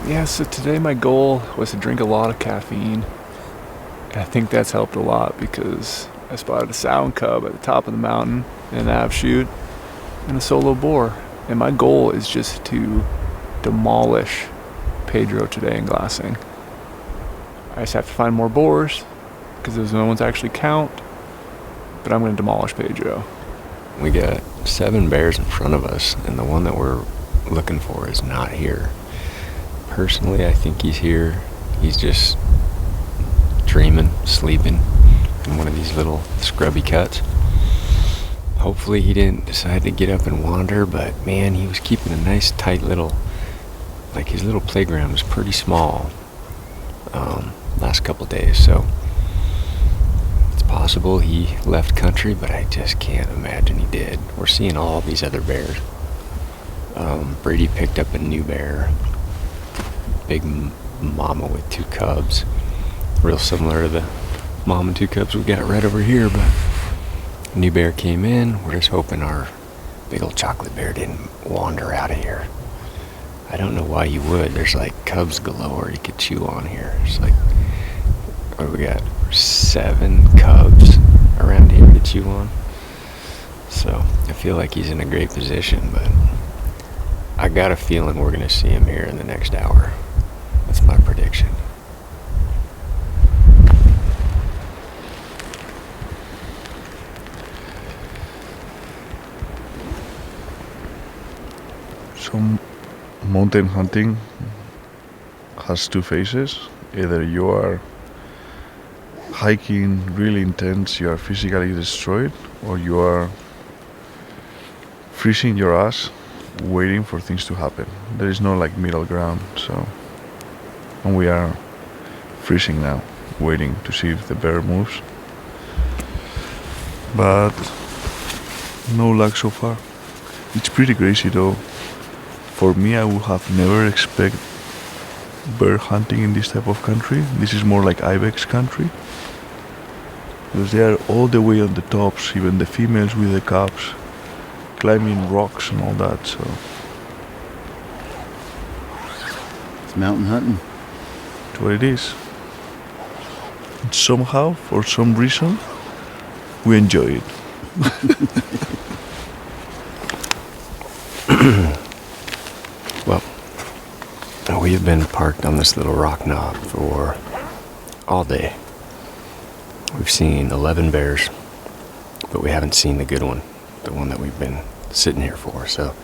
Yeah, so today my goal was to drink a lot of caffeine. And I think that's helped a lot because I spotted a sow and cub at the top of the mountain, an av shoot, and a solo boar. And my goal is just to demolish Pedro today in glassing. I just have to find more boars because those no ones actually count. But I'm going to demolish Pedro. We got 7 bears in front of us, and the one that we're looking for is not here. Personally, I think he's here. He's just dreaming, sleeping in one of these little scrubby cuts. Hopefully he didn't decide to get up and wander, but man, he was keeping a nice tight little, like his little playground was pretty small last couple days, so it's possible he left country, but I just can't imagine he did. We're seeing all these other bears. Brady picked up a new bear, big mama with 2 cubs, real similar to the mom and 2 cubs we got right over here, but a new bear came in. We're just hoping our big old chocolate bear didn't wander out of here. I don't know why he would. There's like cubs galore he could chew on here. It's like, we got 7 cubs around here to chew on. So I feel like he's in a great position, but I got a feeling we're going to see him here in the next hour. That's my prediction. So mountain hunting has 2 phases. Either you are hiking really intense, you are physically destroyed, or you are freezing your ass waiting for things to happen. There is no like middle ground, and we are freezing now, waiting to see if the bear moves, but no luck so far. It's pretty crazy though. For me, I would have never expected bear hunting in this type of country. This is more like ibex country, because they are all the way on the tops, even the females with the cubs, climbing rocks and all that. So it's mountain hunting. That's what it is. And somehow, for some reason, we enjoy it. Well, we have been parked on this little rock knob for all day. We've seen 11 bears, but we haven't seen the good one, the one that we've been sitting here for. So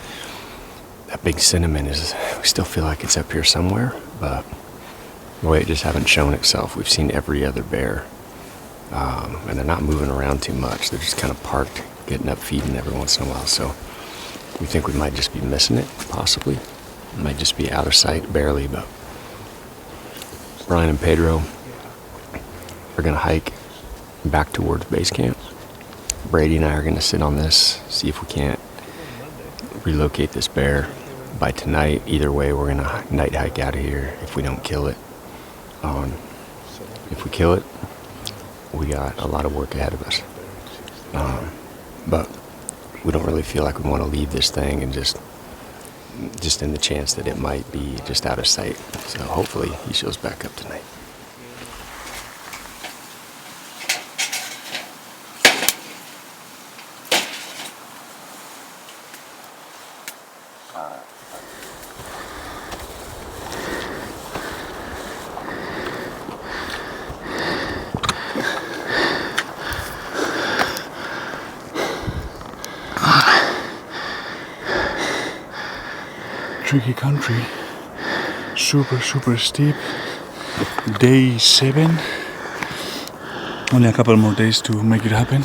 that big cinnamon is, we still feel like it's up here somewhere, but the way it just haven't shown itself. We've seen every other bear, and they're not moving around too much. They're just kind of parked, getting up, feeding every once in a while. So we think we might just be missing it, possibly. It might just be out of sight, barely, but Brian and Pedro are going to hike back towards base camp. Brady and I are going to sit on this, see if we can't relocate this bear by tonight. Either way, we're going to night hike out of here if we don't kill it. If we kill it, we got a lot of work ahead of us. But we don't really feel like we want to leave this thing and just in the chance that it might be just out of sight. So hopefully he shows back up tonight. Tricky country, super steep. Day 7, only a couple more days to make it happen.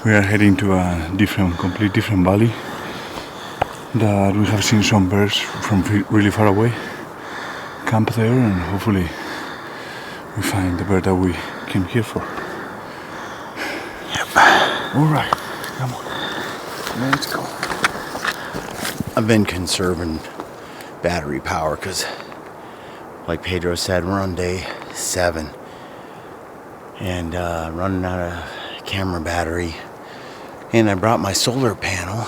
We are heading to a complete different valley that we have seen some birds from really far away camp there, and hopefully we find the bird that we came here for. Yep. Alright, come on, let's go. I've been conserving battery power because, like Pedro said, we're on day 7 and running out of camera battery. And I brought my solar panel,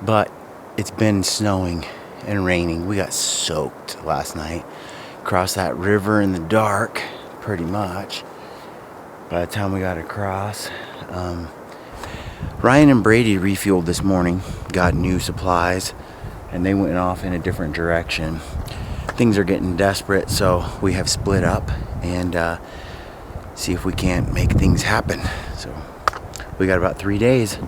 but it's been snowing and raining. We got soaked last night. Crossed that river in the dark, pretty much. By the time we got across, Ryan and Brady refueled this morning, got new supplies, and they went off in a different direction. Things are getting desperate, so we have split up and see if we can't make things happen. So we got about 3 days.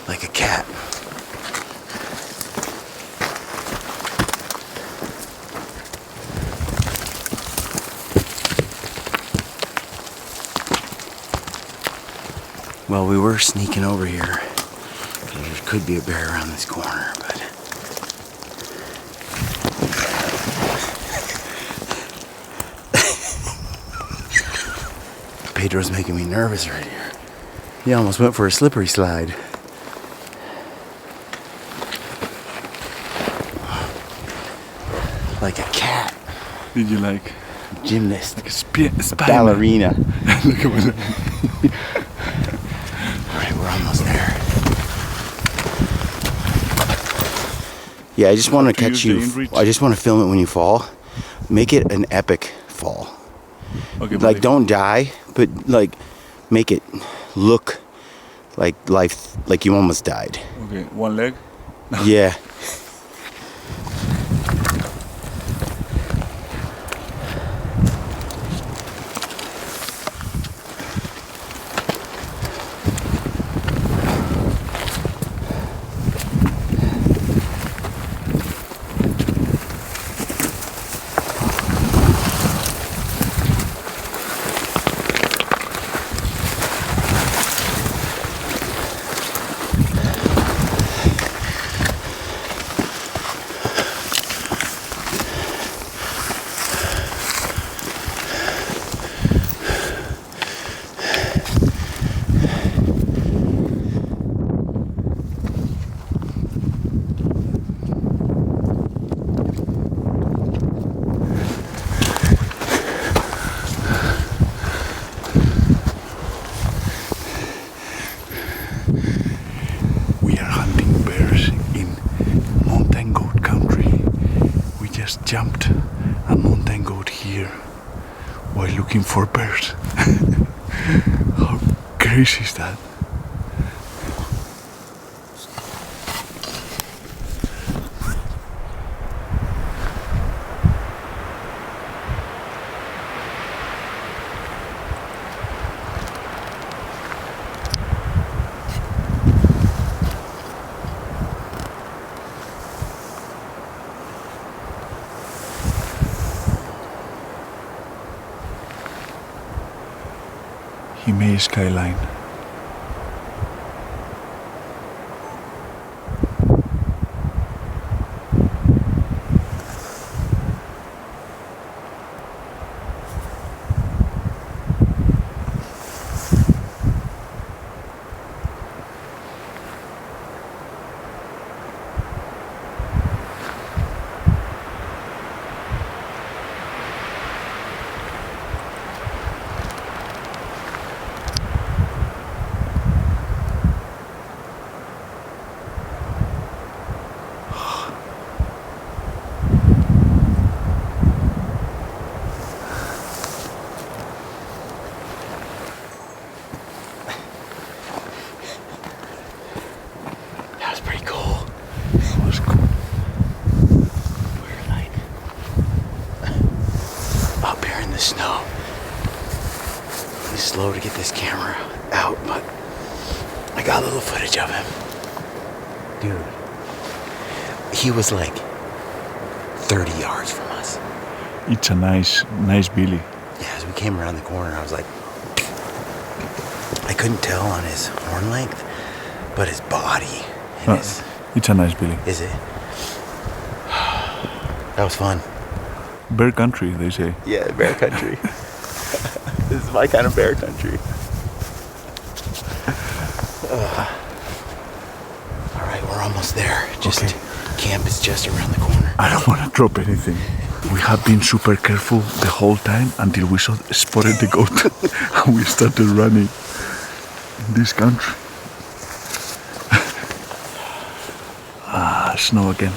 Like a cat. Well, we were sneaking over here. There could be a bear around this corner, but Pedro's making me nervous right here. He almost went for a slippery slide. Like a cat. Did you like Gymnast. a spider? Ballerina. Look at what. Alright, we're almost there. Yeah, I just want to to catch use the you. inReach? I just want to film it when you fall. Make it an epic fall. Okay, Like, don't die, but like, make it look like life, like you almost died. Okay, one leg. Yeah. We are hunting bears in mountain goat country. We just jumped a mountain goat here while looking for bears. How crazy is that? Himei skyline. That was pretty cool. That was cool. We're like up here in the snow. He's slow to get this camera out, but I got a little footage of him. Dude, he was like 30 yards from us. It's a nice Billy. Yeah, as we came around the corner, I was like, I couldn't tell on his horn length, but his body and his, It's a nice Billy. is it? That was fun. Bear country, they say. Yeah, bear country. This is my kind of bear country. All right, we're almost there. Camp is just around the corner. I don't want to drop anything. We have been super careful the whole time until we spotted the goat and we started running in this country. Snow again.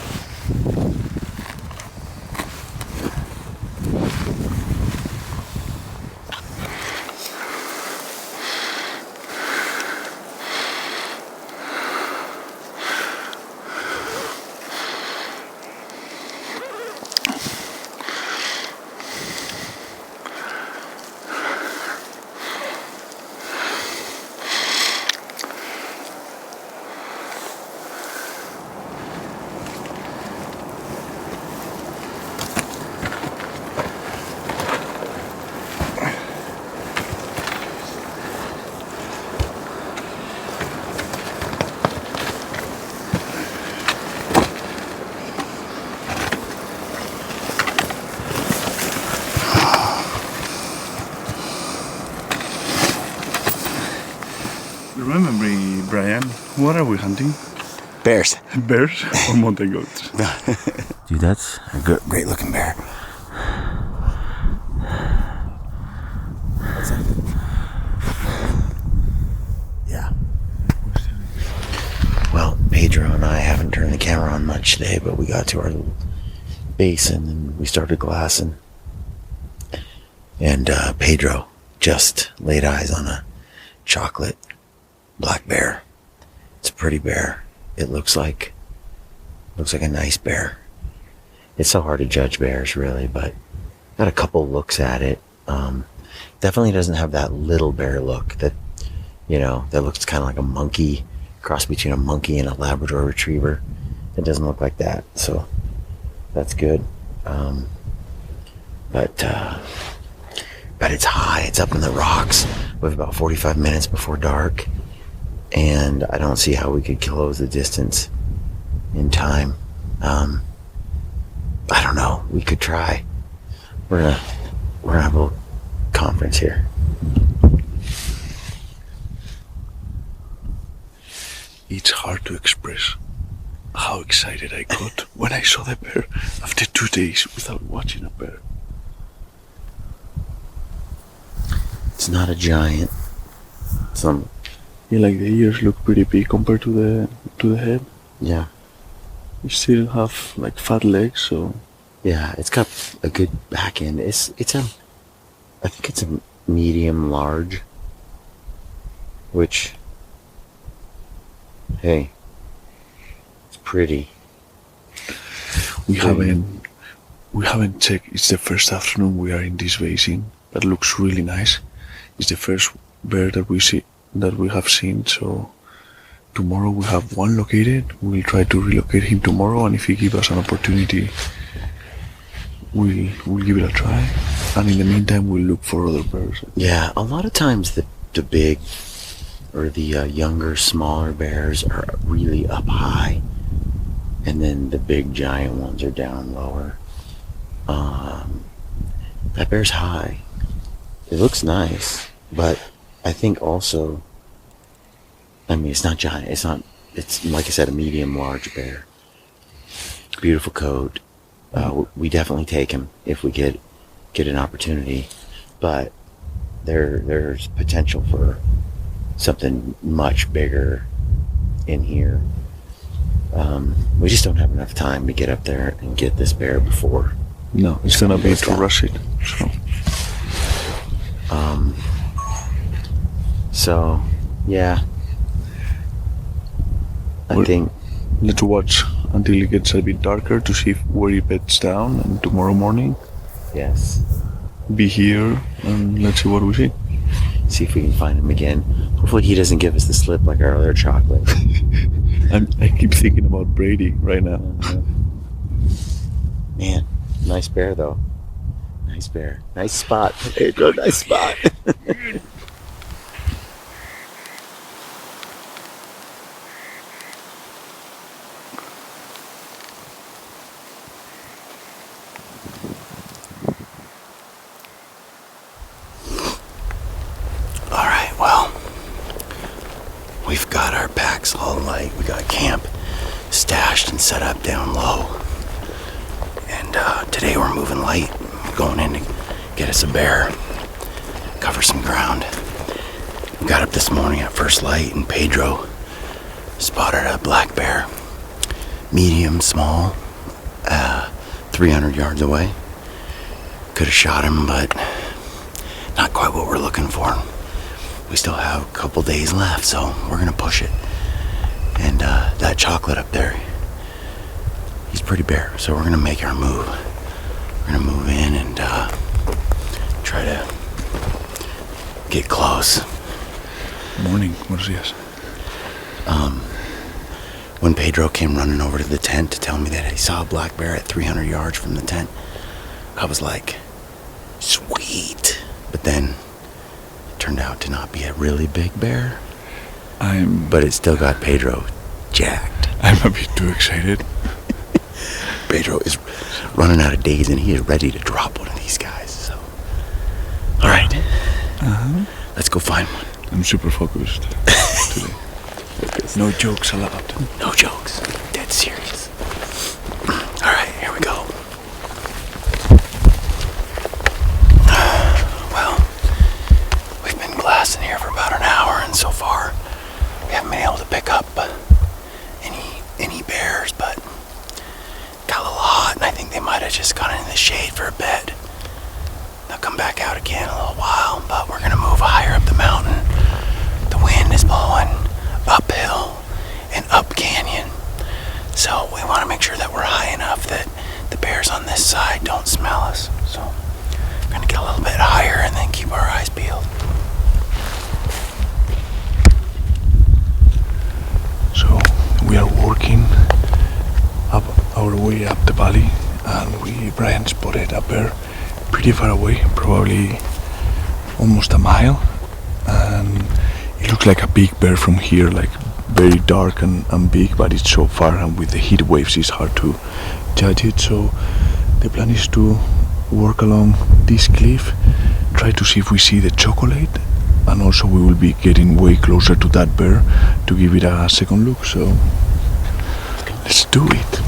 Remember me, Brian, what are we hunting? Bears. Bears or mountain goats? Dude, that's a great looking bear. Yeah. Well, Pedro and I haven't turned the camera on much today, but we got to our little basin and we started glassing. And Pedro just laid eyes on a chocolate black bear. It's a pretty bear. It looks like a nice bear. It's so hard to judge bears, really, but got a couple looks at it. Definitely doesn't have that little bear look that, that looks kind of like a monkey, cross between a monkey and a Labrador Retriever. It doesn't look like that, so that's good. But it's high. It's up in the rocks. We have about 45 minutes before dark, and I don't see how we could close the distance in time. I don't know. We could try. We're gonna have a little conference here. It's hard to express how excited I got when I saw the bear after 2 days without watching a bear. It's not a giant. Yeah, like the ears look pretty big compared to the head. Yeah. You still have like fat legs, so Yeah, it's got a good back end. I think it's a medium large, which, hey, it's pretty. we haven't checked. It's the first afternoon we are in this basin. That looks really nice. It's the first bear that we have seen. So tomorrow we have one located. We'll try to relocate him tomorrow, and if he gives us an opportunity, we'll give it a try. And in the meantime, we'll look for other bears. Yeah, a lot of times the big or the younger, smaller bears are really up high, and then the big, giant ones are down lower. That bear's high. It looks nice, but I think also, it's not giant. It's like I said, a medium large bear. Beautiful coat. We definitely take him if we get an opportunity, but there's potential for something much bigger in here. We just don't have enough time to get up there and get this bear before. No, it's gonna be to rush it. So, yeah. I think Let's watch until it gets a bit darker to see where he beds down, and tomorrow morning yes. be here and let's see what we see. See if we can find him again. Hopefully he doesn't give us the slip like our other chocolate. I keep thinking about Brady right now. Man, nice bear though. Nice bear. Nice spot, Pedro. Nice spot. stashed and set up down low. And today we're moving light. We're going in to get us a bear, cover some ground. We got up this morning at first light, and Pedro spotted a black bear, medium, small, 300 yards away. Could have shot him, but not quite what we're looking for. We still have a couple days left, so we're gonna push it. And that chocolate up there, he's pretty bare, so we're gonna make our move. We're gonna move in and try to get close. Morning, buenos días. When Pedro came running over to the tent to tell me that he saw a black bear at 300 yards from the tent, I was like, sweet. But then it turned out to not be a really big bear. But it still got Pedro jacked. I'm a bit too excited. Pedro is running out of days, and he is ready to drop one of these guys. So, all right, let's go find one. I'm super focused today. No jokes allowed. No jokes. Dead serious. All right, here we go. Well, we've been glassing here for about an hour, and so far we haven't been able to pick up any bears, but got a little hot, and I think they might have just gone in the shade for a bit. They'll come back out again in a little while, but we're gonna move higher up the mountain. The wind is blowing uphill and up canyon, so we want to make sure that we're high enough that the bears on this side don't smell us. So we're gonna get a little bit higher and then keep our eyes peeled. So we are working up our way up the valley, and Brian spotted a bear pretty far away, probably almost a mile, and it looks like a big bear from here, like very dark and big, but it's so far, and with the heat waves it's hard to judge it. So the plan is to work along this cliff, try to see if we see the chocolate, and also we will be getting way closer to that bear to give it a second look. So let's do it.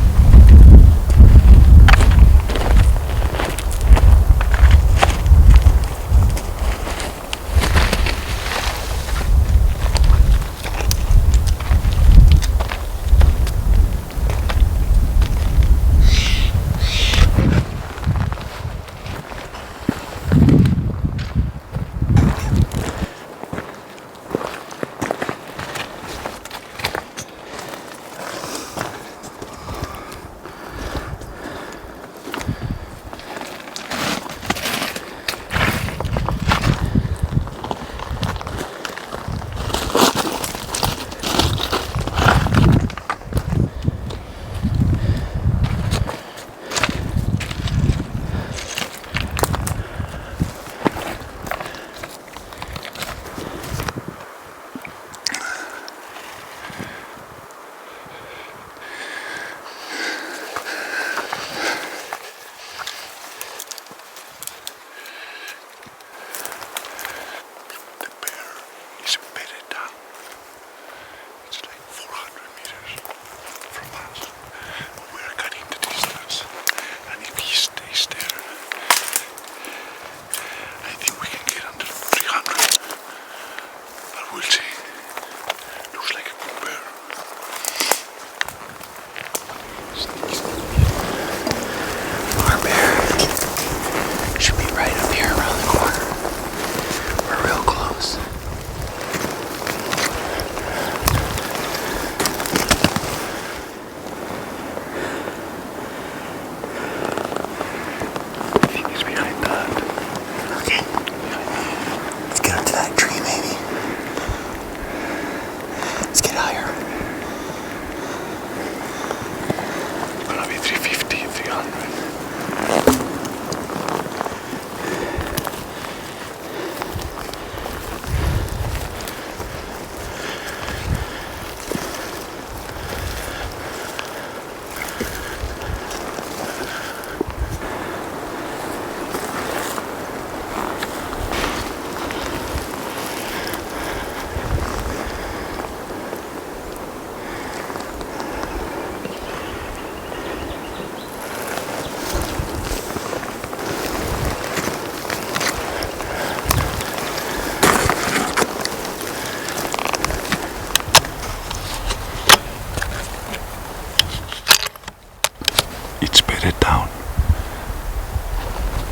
bedded down.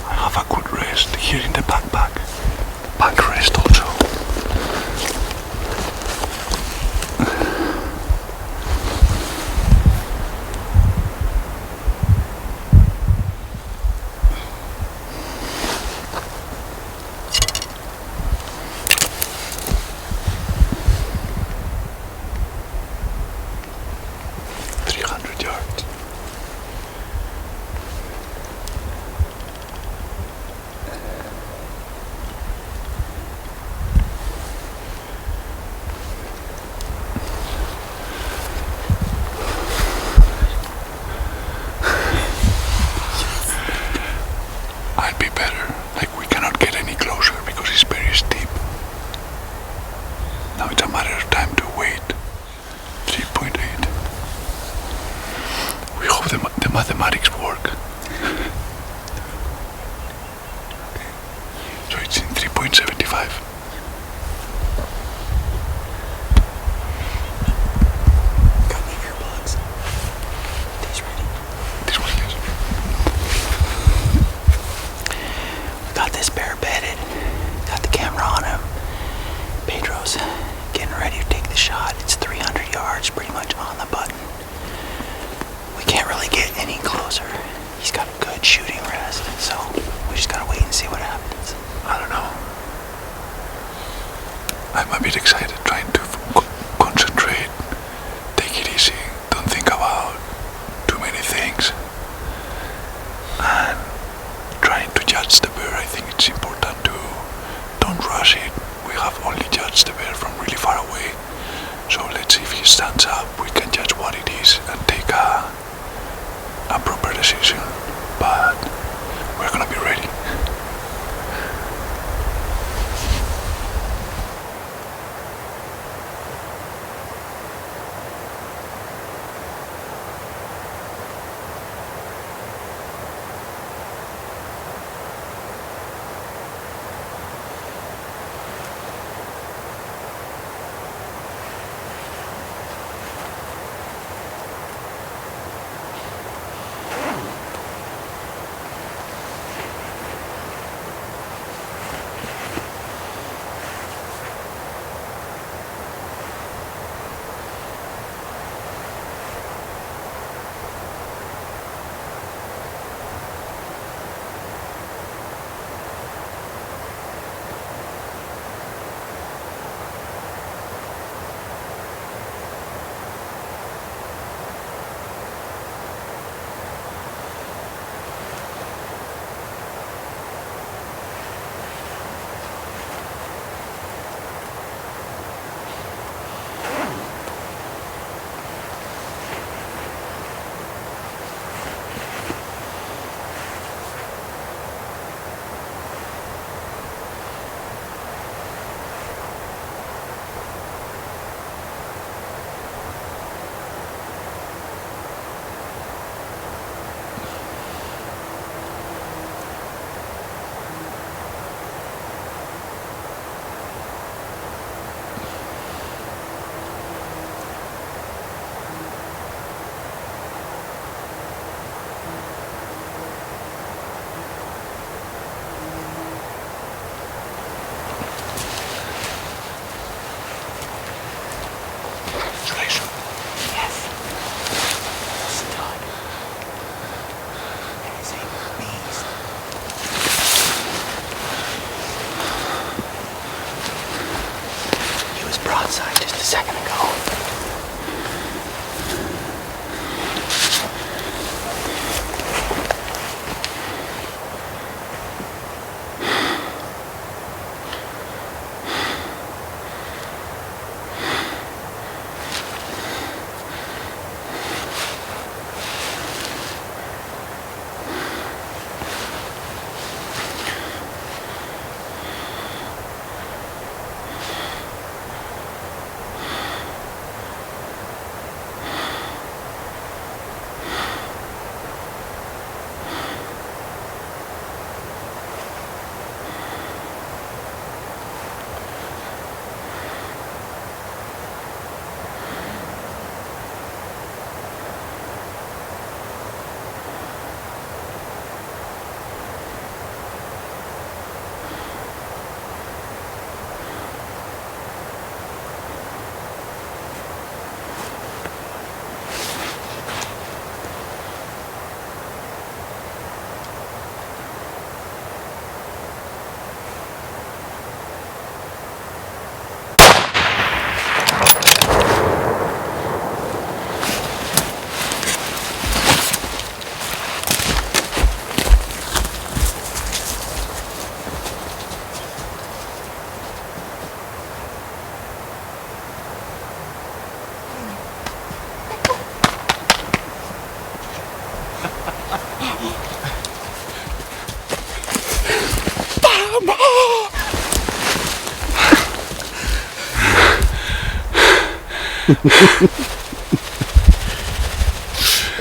I have a good rest here in the backpack. Backrest also. Mathematics work. So it's in 3.75. Got my earbuds. These ready? This one, yes. We got this bear bedded. Got the camera on him. Pedro's getting ready to take the shot. It's 300 yards, pretty much on the button. We can't really get any closer. He's got a good shooting rest, so we just gotta wait and see what happens. I don't know. I'm a bit excited, trying to concentrate, take it easy, don't think about too many things, and trying to judge the bear. I think it's important to don't rush it. We have only judged the bear from really far away, so let's see if he stands up. We can judge what it is and take a proper decision, but we're gonna be ready.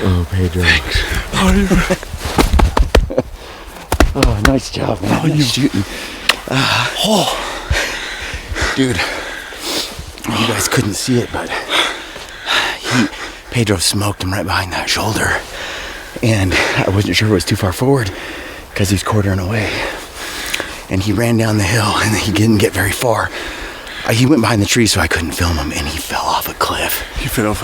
Oh, Pedro. How are you? Oh, nice job, man. How are you? Nice shooting. Dude, you guys couldn't see it, but Pedro smoked him right behind that shoulder. And I wasn't sure it was too far forward because he's quartering away. And he ran down the hill and he didn't get very far. He went behind the tree so I couldn't film him, and he fell off a cliff. He fell off.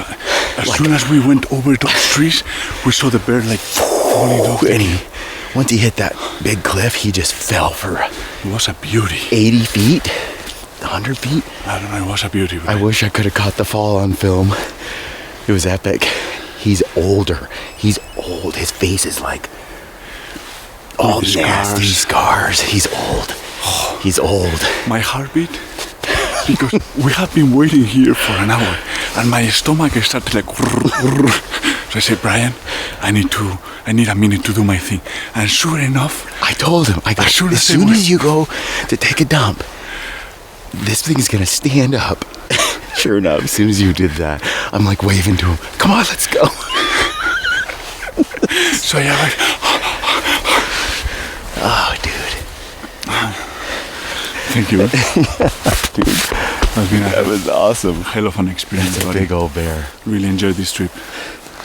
As soon as we went over those trees, we saw the bear like falling off. And once he hit that big cliff, he just fell for It was a beauty. 80 feet, 100 feet. I don't know, it was a beauty. I wish I could have caught the fall on film. It was epic. He's older. He's old. His face is like all With nasty scars. He's old. He's old. My heartbeat, because we have been waiting here for an hour, and my stomach started like. So I said, Brian, I need a minute to do my thing. And sure enough, I told him, as soon as you go to take a dump, this thing's gonna stand up. Sure enough, as soon as you did that, I'm like waving to him, come on, let's go. So yeah, like, oh, dude. thank you. Dude, that was awesome. Hell of an experience. That's a big old bear. Really enjoyed this trip.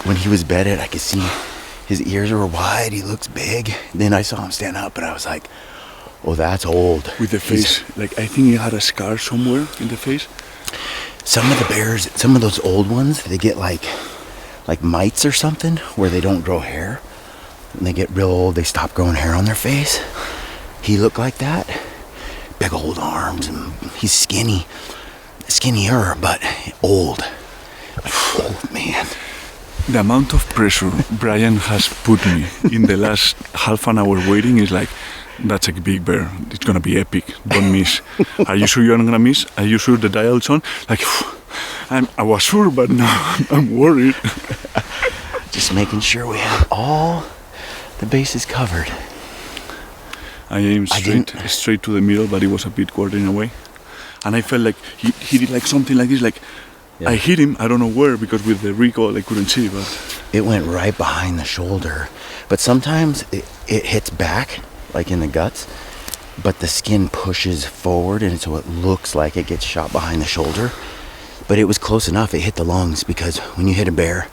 When he was bedded, I could see his ears were wide, he looks big. Then I saw him stand up and I was like, oh, that's old. With the face, like I think he had a scar somewhere in the face. Some of the bears, some of those old ones, they get like mites or something where they don't grow hair. When they get real old, they stop growing hair on their face. He looked like that. Big old arms, and he's skinnier, but old. Like, old man. The amount of pressure Brian has put me in the last half an hour waiting is like, that's a big bear. It's gonna be epic. Don't miss. Are you sure you're not gonna miss? Are you sure the dial's on? Like, I was sure, but now I'm worried. Just making sure we have all the bases covered. I aimed straight to the middle, but it was a bit quartering away. And I felt like he did like something like this, like I hit him, I don't know where, because with the recoil I couldn't see, but it went right behind the shoulder. But sometimes it hits back, like in the guts, but the skin pushes forward, and so it looks like it gets shot behind the shoulder. But it was close enough, it hit the lungs, because when you hit a bear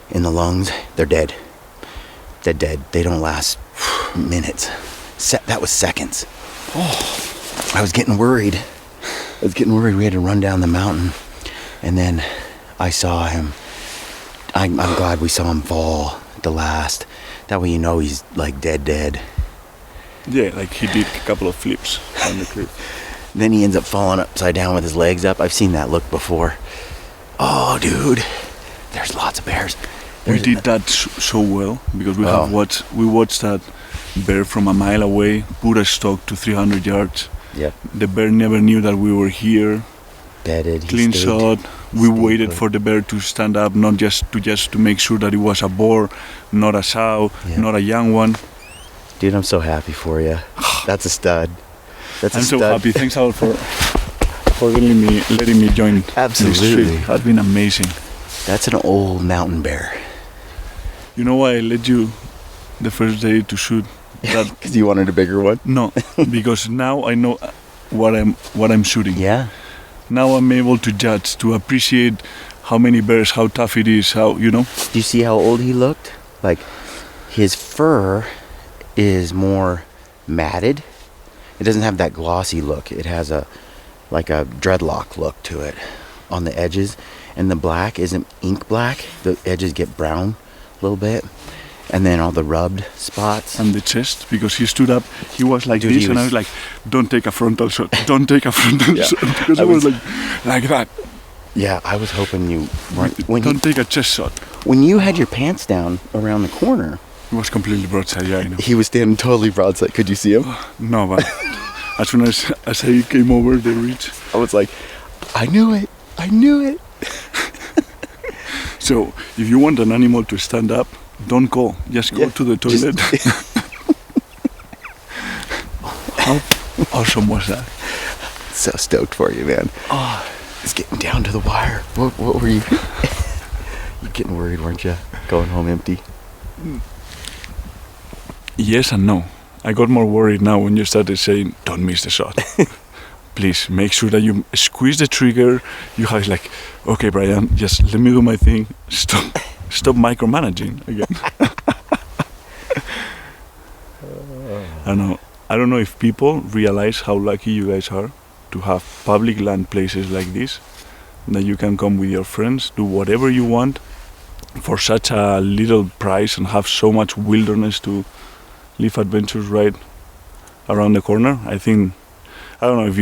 in the lungs, they're dead. They're dead. They don't last minutes. That was seconds. Oh, I was getting worried. We had to run down the mountain, and then I saw him. I'm glad we saw him fall the last. That way you know he's like dead. yeah, like he did a couple of flips on the cliff. Then he ends up falling upside down with his legs up. I've seen that look before. Oh, dude, there's lots of bears. We did that so well because we watched that bear from a mile away, put a stalk to 300 yards. Yep. The bear never knew that we were here. Bedded. Clean shot. We waited for the bear to stand up, not just to make sure that it was a boar, not a sow, not a young one. Dude, I'm so happy for you. That's a stud. I'm so happy. Thanks all for letting me join. Absolutely. This trip. Has been amazing. That's an old mountain bear. You know why I let you the first day to shoot that? Because you wanted a bigger one? No, because now I know what I'm shooting. Yeah. Now I'm able to judge, to appreciate how many bears, how tough it is, how, you know. Do you see how old he looked? Like, his fur is more matted. It doesn't have that glossy look. It has a dreadlock look to it on the edges. And the black isn't ink black. The edges get brown a little bit. And then all the rubbed spots. And the chest, because he stood up, he was like this, and I was like, don't take a frontal shot. Don't take a frontal shot. Because I was like that. Yeah, I was hoping you weren't. Don't take a chest shot. When you had your pants down around the corner. It was completely broadside, yeah, I know. He was standing totally broadside. Could you see him? No, but as soon as I came over the ridge, I was like, I knew it. So, if you want an animal to stand up, don't go. Just go to the toilet. How awesome was that? So stoked for you, man. It's getting down to the wire. What were you? You getting worried, weren't you? Going home empty? Yes and no. I got more worried now when you started saying, don't miss the shot. Please make sure that you squeeze the trigger. You have like, okay, Brian, just let me do my thing. Stop micromanaging again. I don't know if people realize how lucky you guys are to have public land places like this, that you can come with your friends, do whatever you want for such a little price and have so much wilderness to live adventures right around the corner. I don't know if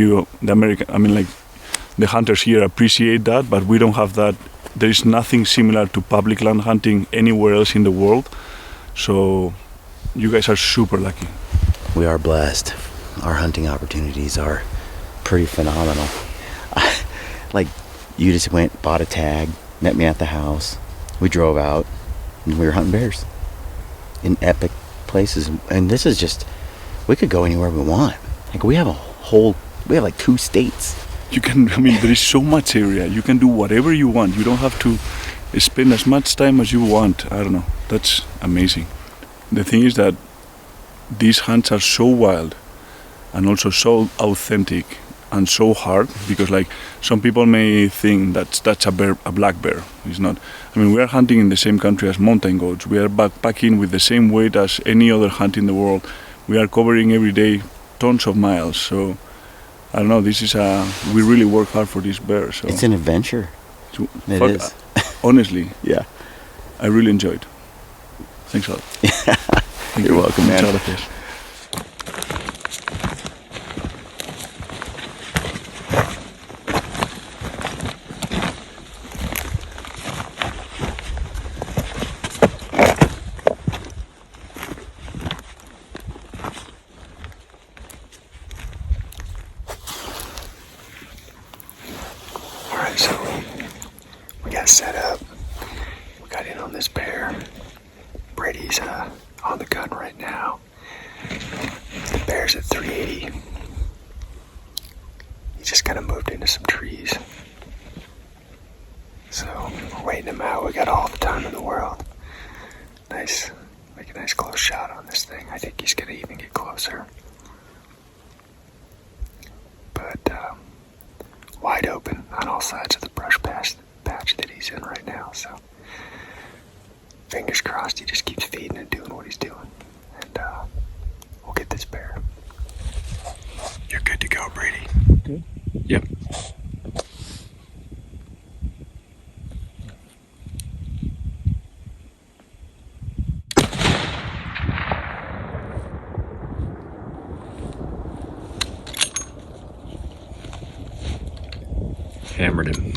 the hunters here appreciate that, but we don't have that. There is nothing similar to public land hunting anywhere else in the world. So you guys are super lucky. We are blessed. Our hunting opportunities are pretty phenomenal. Like, you just bought a tag, met me at the house. We drove out, and we were hunting bears in epic places. And this is just, we could go anywhere we want. Like, we have like 2 states. There is so much area. You can do whatever you want. You don't have to spend as much time as you want. I don't know. That's amazing. The thing is that these hunts are so wild and also so authentic and so hard, because like some people may think that's a black bear. It's not. We are hunting in the same country as mountain goats. We are backpacking with the same weight as any other hunt in the world. We are covering every day tons of miles. So I don't know, we really work hard for this bear. So it's an adventure. It is. Honestly. Yeah. I really enjoyed. Thanks a lot. You're welcome, man. Alright, so we got set up. We got in on this bear. Brady's on the gun right now. The bear's at 380. He just kind of moved into some trees. So we're waiting him out. We got all the time in the world. Nice, make a nice close shot on this thing. I think he's gonna even get closer. But wide open on all sides of the brush patch that he's in right now. So fingers crossed he just keeps feeding and doing what he's doing. And we'll get this bear. You're good to go, Brady. Good? Yep. Hammered him.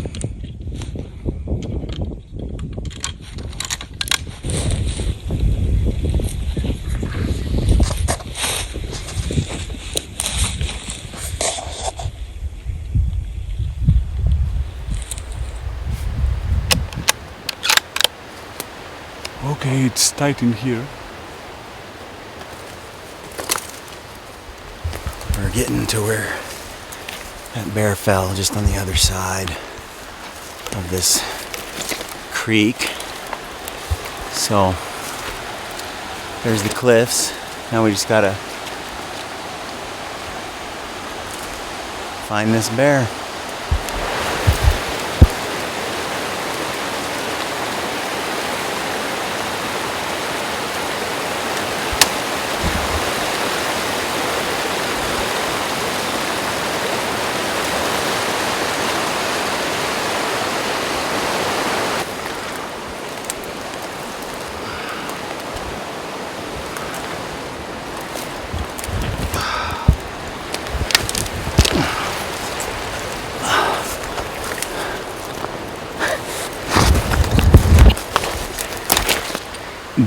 Okay, it's tight in here. We're getting to where that bear fell, just on the other side of this creek. So there's the cliffs. Now we just gotta find this bear.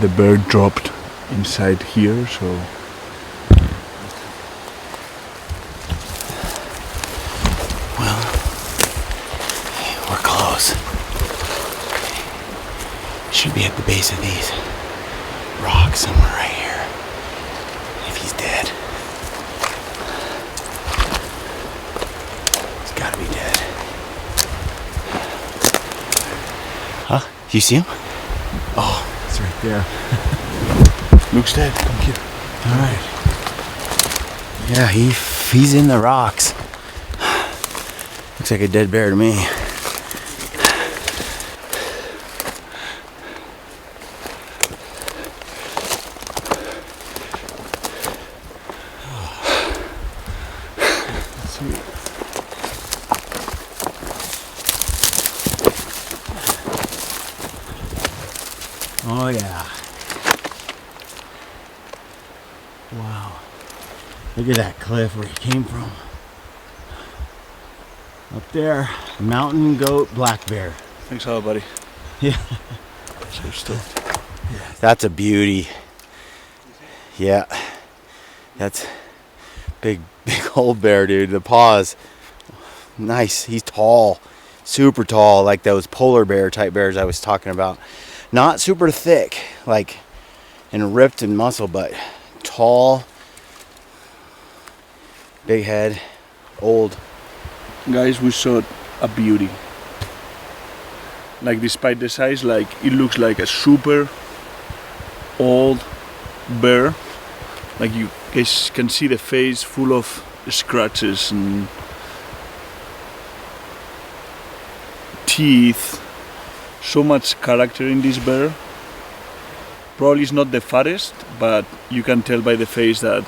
The bear dropped inside here, so well, we're close. Should be at the base of these rocks somewhere right here. If he's dead. He's gotta be dead. Do you see him? Oh, it's right there. Looks dead. Thank you. All right. Yeah, he's in the rocks. Looks like a dead bear to me. Oh yeah. Wow. Look at that cliff where he came from. Up there, mountain goat black bear. Thanks a lot, buddy. Yeah. So stoked. That's a beauty. Yeah. That's big old bear, dude. The paws. Nice. He's tall. Super tall, like those polar bear type bears I was talking about. Not super thick, like, and ripped in muscle, but tall, big head, old. Guys, we saw a beauty. Like, despite the size, like, it looks like a super old bear. Like, you guys can see the face full of scratches and teeth. So much character in this bear. Probably it's not the fattest, but you can tell by the face that,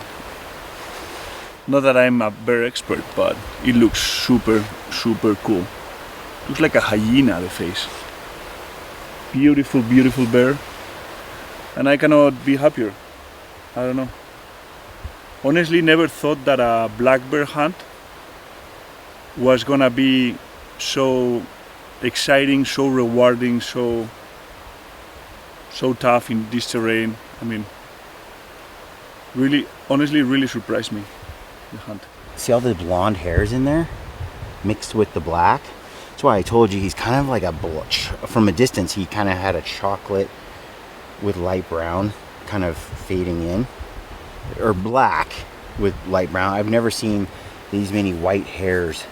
not that I'm a bear expert, but it looks super cool. Looks like a hyena, the face. Beautiful bear. And I cannot be happier. I don't know. Honestly, never thought that a black bear hunt was gonna be so exciting, so rewarding, so tough in this terrain. I mean, really, honestly, really surprised me, the hunt. See all the blonde hairs in there mixed with the black? That's why I told you he's kind of like from a distance, he kind of had a chocolate with light brown kind of fading in, or black with light brown. I've never seen these many white hairs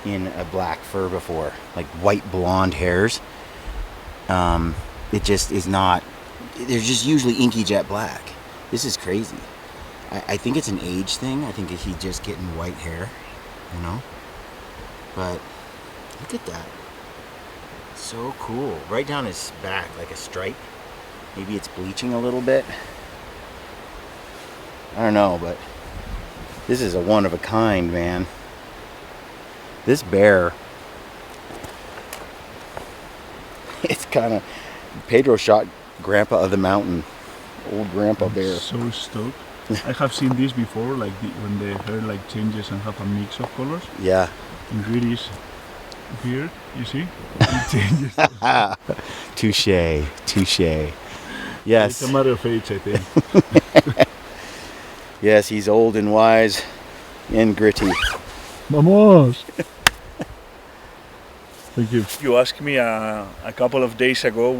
in a black fur before, like white blonde hairs. It just is not, they're just usually inky jet black. This is crazy. I think it's an age thing. I think he's just getting white hair, you know? But look at that. So cool. Right down his back, like a stripe. Maybe it's bleaching a little bit. I don't know, but this is a one of a kind, man. This bear, it's kind of, Pedro shot Grandpa of the Mountain, old Grandpa bear. So stoked. I have seen this before, like when the hair like changes and have a mix of colors. Yeah. In Brady's beard, you see, it changes. Touche. Yes. It's a matter of age, I think. Yes, he's old and wise and gritty. Vamos! Thank you. You asked me a couple of days ago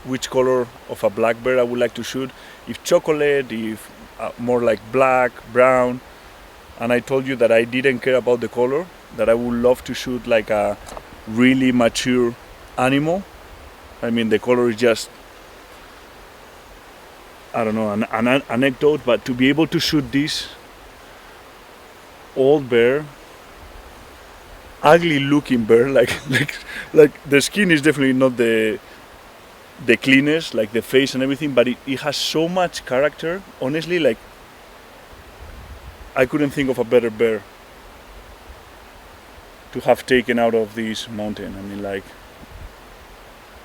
which color of a black bear I would like to shoot. If chocolate, if more like black, brown. And I told you that I didn't care about the color, that I would love to shoot like a really mature animal. I mean, the color is just, I don't know, an anecdote, but to be able to shoot this old bear, ugly looking bear, like the skin is definitely not the cleanest, like the face and everything, but it has so much character. Honestly, like, I couldn't think of a better bear to have taken out of this mountain. I mean, like,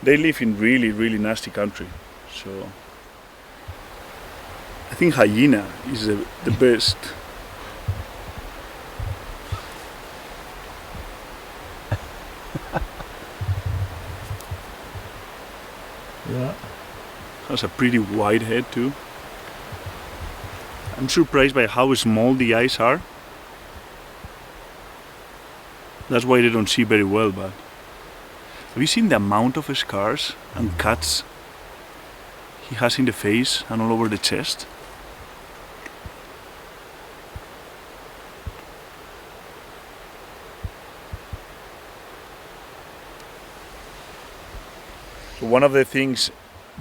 they live in really nasty country, so I think hyena is the best. Yeah. Has a pretty wide head too. I'm surprised by how small the eyes are. That's why they don't see very well, but have you seen the amount of scars and cuts he has in the face and all over the chest? So one of the things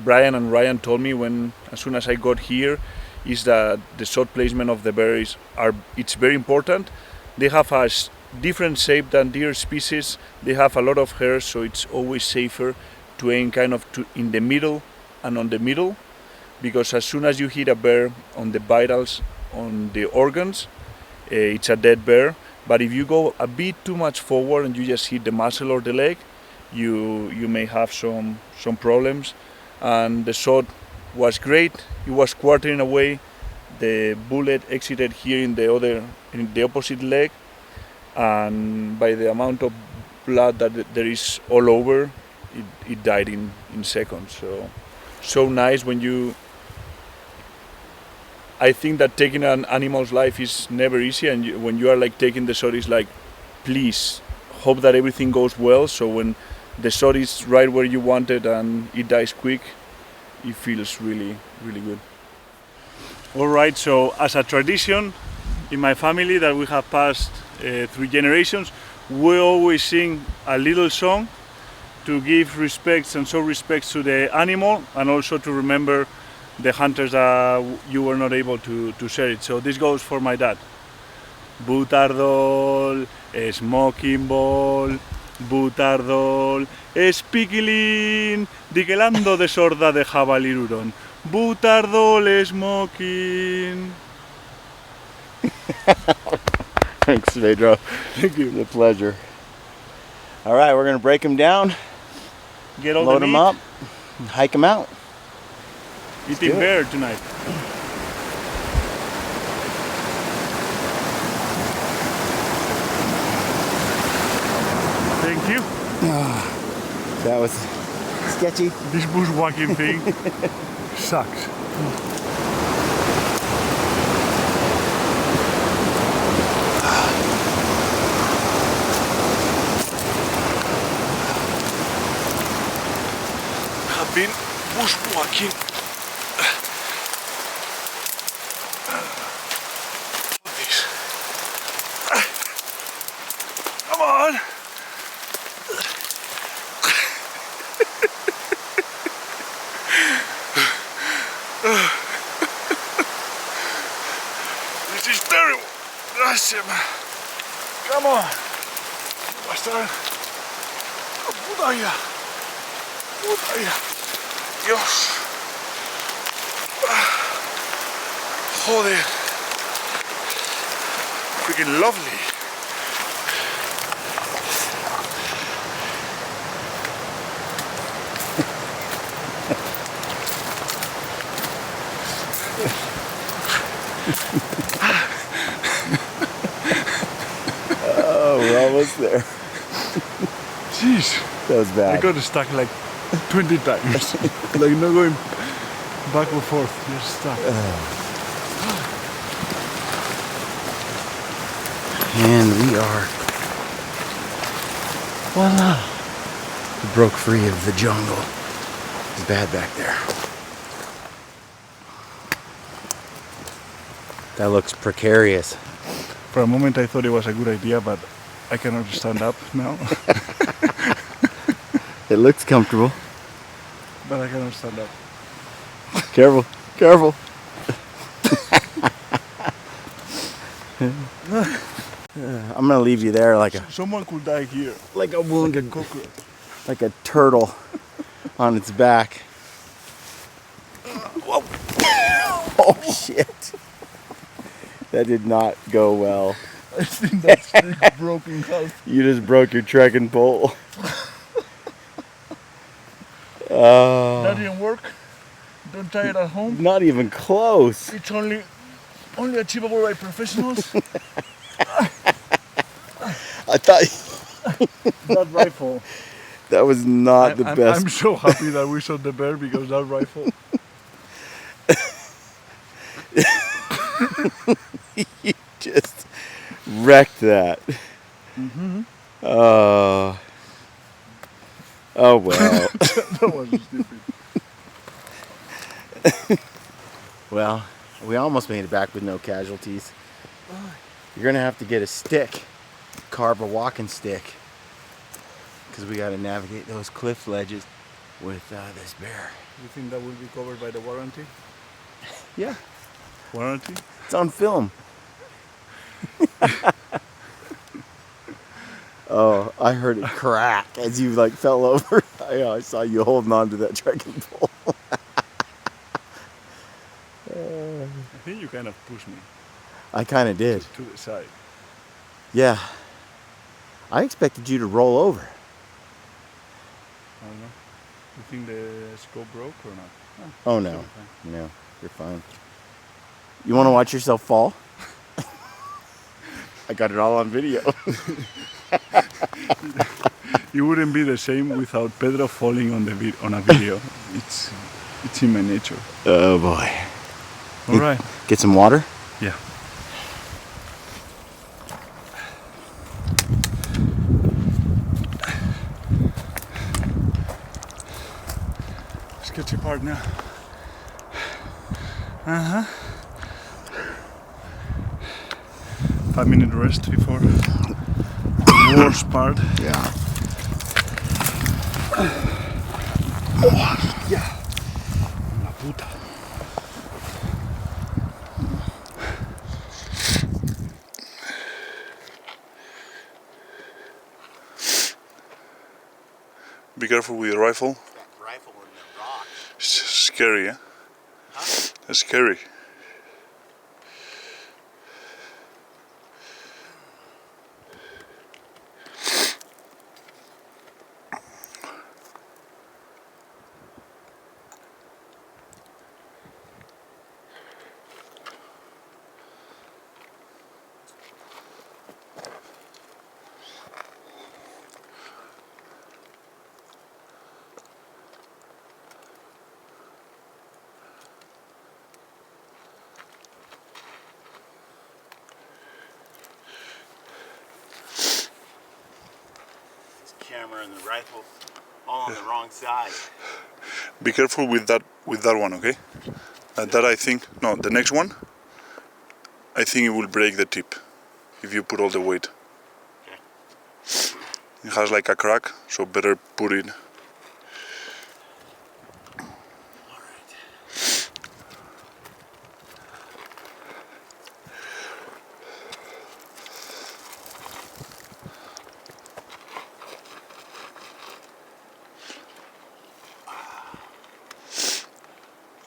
Brian and Ryan told me as soon as I got here is that the shot placement of the bears it's very important. They have a different shape than deer species. They have a lot of hair, so it's always safer to aim kind of in the middle and on the middle, because as soon as you hit a bear on the vitals, on the organs, it's a dead bear. But if you go a bit too much forward and you just hit the muscle or the leg, you may have some problems. And the shot was great. It was quartering away. The bullet exited here in the opposite leg, and by the amount of blood that there is all over, it died in seconds. So nice when you. I think that taking an animal's life is never easy, and when you are like taking the shot, it's like, please hope that everything goes well. So when the shot is right where you want it and it dies quick, it feels really, really good. All right, so as a tradition in my family that we have passed through generations, we always sing a little song to give respects and show respects to the animal, and also to remember the hunters that you were not able to share it. So this goes for my dad. Butardol, smoking ball, butardol, spikilin, digelando de sorda de jabaliruron, butardol, smoking. Thanks, Pedro. Thank you. It's a pleasure. All right, we're gonna break them down, Get all load the them meat. up, and hike them out. Eating bear tonight. Thank you. That was sketchy. This bushwalking thing sucks. I've been bushwalking. This. Come on. This is terrible. Gracias, man. Come on. Bastard. Puta vida. Puta vida. Dios. Joder. Freaking lovely. Oh, we're almost there. Jeez. That was bad. I got stuck like 20 times. Like not going back and forth. You're stuck. And we are, voila, we broke free of the jungle. It's bad back there. That looks precarious. For a moment I thought it was a good idea, but I cannot stand up now. It looks comfortable. But I cannot stand up. Careful, careful. I'm gonna leave you there like Someone could die here. a wounded, Cockroach. like a turtle on its back. Whoa. Oh shit. That did not go well. I think that's big broken half. You just broke your trekking pole. Oh, That didn't work. Don't try it at home. not even close. It's only achievable by professionals. I thought That rifle. that was not the best. I'm so happy that we shot the bear because that rifle. You just wrecked that. Mm-hmm. Oh well. That was stupid. Well, we almost made it back with no casualties. You're gonna have to get a stick, carve a walking stick, because we gotta navigate those cliff ledges. with this bear. You think that will be covered by the warranty? Yeah, Warranty? it's on film. Oh, I heard it crack as you like fell over. I saw you holding on to that trekking pole. I think you kind of pushed me I kind of did. to the side. Yeah. I expected you to roll over. I don't know. You think the scope broke or not? Oh no. No, you're fine. You want to watch yourself fall? I got it all on video. You wouldn't be the same without Pedro falling on a video. It's in my nature. Oh boy. All right. Get some water? Yeah. Sketchy part now. 5-minute rest before the worst part. Yeah. La puta. Be careful with your rifle. That rifle in the rock. It's scary, eh? Huh? It's scary. Camera and the rifle all on the wrong side. Be careful with that one, okay? That I think, no, the next one, I think it will break the tip if you put all the weight. Okay. It has like a crack, so better put it.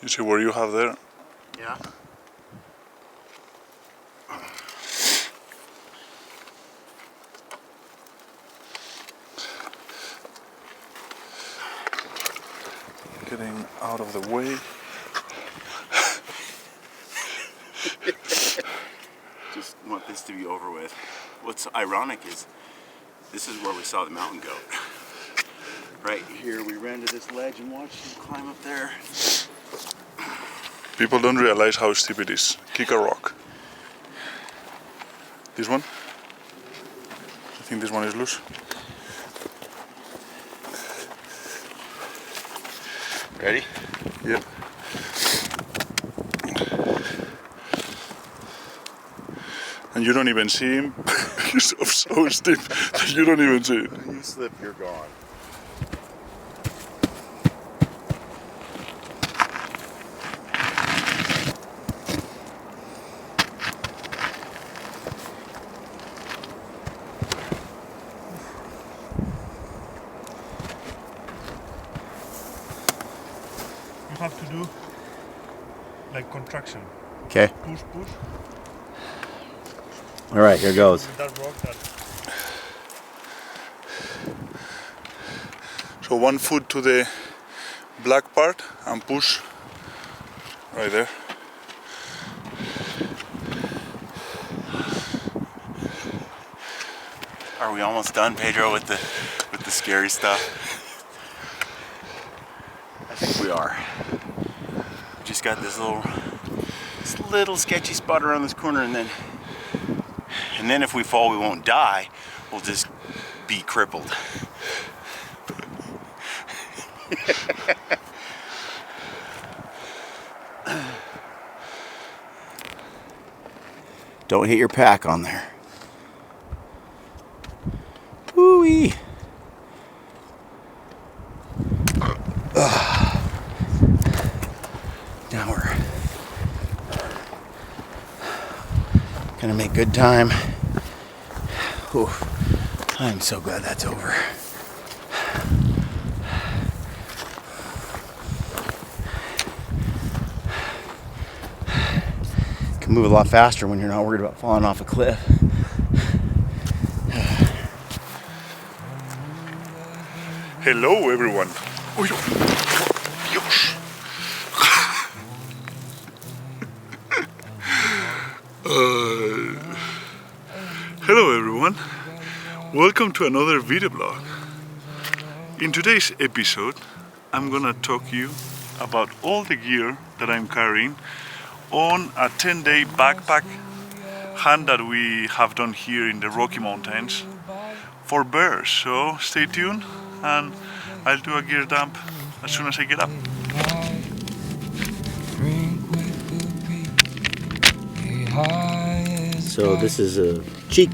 You see where you have there? Yeah. Getting out of the way. Just want this to be over with. What's ironic is this is where we saw the mountain goat. Right here we ran to this ledge and watched him climb up there. People don't realize how steep it is. Kick a rock. This one? I think this one is loose. Ready? Yep. And you don't even see him. He's so steep that you don't even see it. You slip, you're gone. You have to do like contraction. Okay. Push. All right, here goes. With that rock that... So 1 foot to the black part and push right there. Are we almost done, Pedro, with the scary stuff? I think we are. We just got this little sketchy spot around this corner, and then if we fall, we won't die. We'll just be crippled. Don't hit your pack on there. Woo-wee. Now we're gonna make good time. Whew. I'm so glad that's over. Can move a lot faster when you're not worried about falling off a cliff. Hello, everyone. Uy, Dios. Hello, everyone. Welcome to another video blog. In today's episode, I'm gonna talk to you about all the gear that I'm carrying on a 10-day backpack hunt that we have done here in the Rocky Mountains for bears. So stay tuned and I'll do a gear dump as soon as I get up. So this is a cheek